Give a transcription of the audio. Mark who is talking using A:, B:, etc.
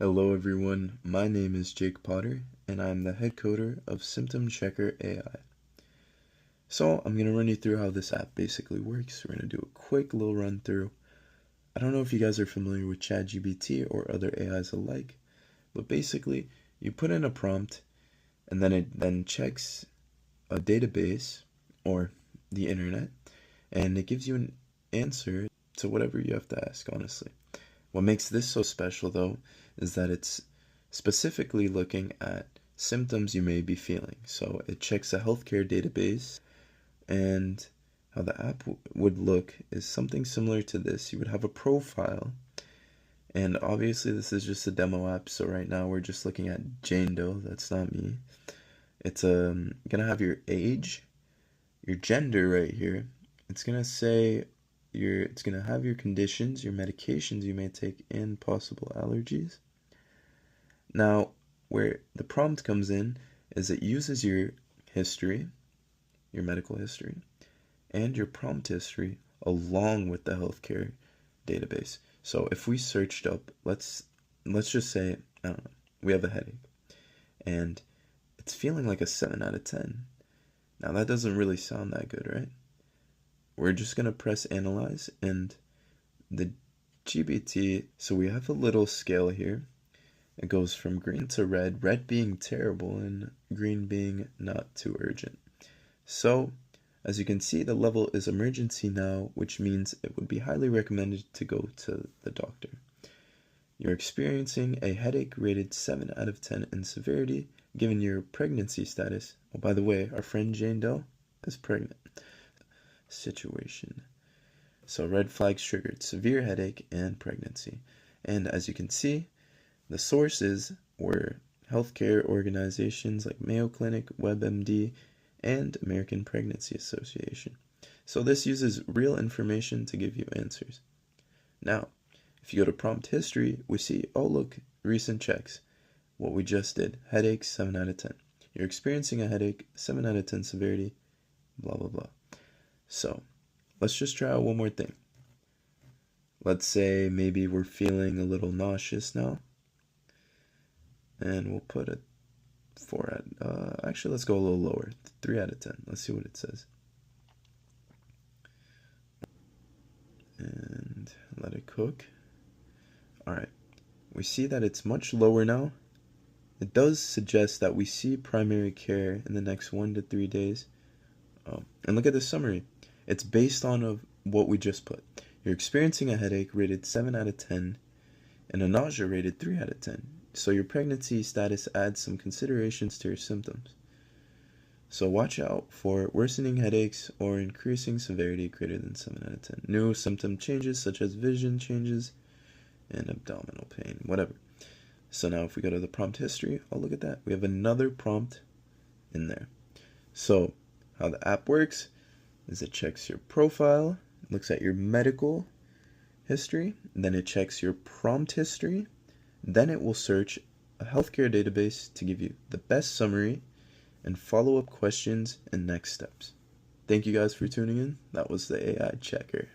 A: Hello everyone, my name is Jake Potter and I'm the head coder of Symptom Checker AI. So I'm going to run you through how this app basically works. We're going to do a quick little run through. I don't know if you guys are familiar with ChatGPT or other AIs alike, but basically you put in a prompt and then it then checks a database or the internet and it gives you an answer to whatever you have to ask, honestly. What makes this so special though is that it's specifically looking at symptoms you may be feeling. So it checks a healthcare database, and how the app would look is something similar to this. You would have a profile, and obviously this is just a demo app, so right now we're just looking at Jane Doe. That's not me. It's gonna have your age, your gender right here. It's gonna say it's gonna have your conditions, your medications you may take, and possible allergies. Now, where the prompt comes in is it uses your history, your medical history, and your prompt history along with the healthcare database. So if we searched up, let's just say, I don't know, we have a headache, and it's feeling like a 7 out of 10. Now that doesn't really sound that good, right? We're just gonna press analyze, and the GPT, so we have a little scale here. It goes from green to red, red being terrible and green being not too urgent. So, as you can see, the level is emergency now, which means it would be highly recommended to go to the doctor. You're experiencing a headache rated 7 out of 10 in severity, given your pregnancy status. Oh, by the way, our friend Jane Doe is pregnant. Situation. So red flags triggered: severe headache and pregnancy. And as you can see, the sources were healthcare organizations like Mayo Clinic, WebMD, and American Pregnancy Association. So this uses real information to give you answers. Now, if you go to prompt history, we see, oh look, recent checks. What we just did, headache 7 out of 10. You're experiencing a headache, 7 out of 10 severity, blah blah blah. So, let's just try out one more thing. Let's say maybe we're feeling a little nauseous now. And we'll put a 4 out, actually let's go a little lower, 3 out of 10. Let's see what it says. And let it cook. Alright, we see that it's much lower now. It does suggest that we see primary care in the next 1 to 3 days. And look at the summary. It's based on of what we just put. You're experiencing a headache rated 7 out of 10 and a nausea rated 3 out of 10. So your pregnancy status adds some considerations to your symptoms. So watch out for worsening headaches or increasing severity greater than 7 out of 10. New symptom changes such as vision changes and abdominal pain, whatever. So now if we go to the prompt history, oh look at that. We have another prompt in there. So how the app works is it checks your profile, looks at your medical history, then it checks your prompt history, then it will search a healthcare database to give you the best summary and follow-up questions and next steps. Thank you guys for tuning in. That was the AI Checker.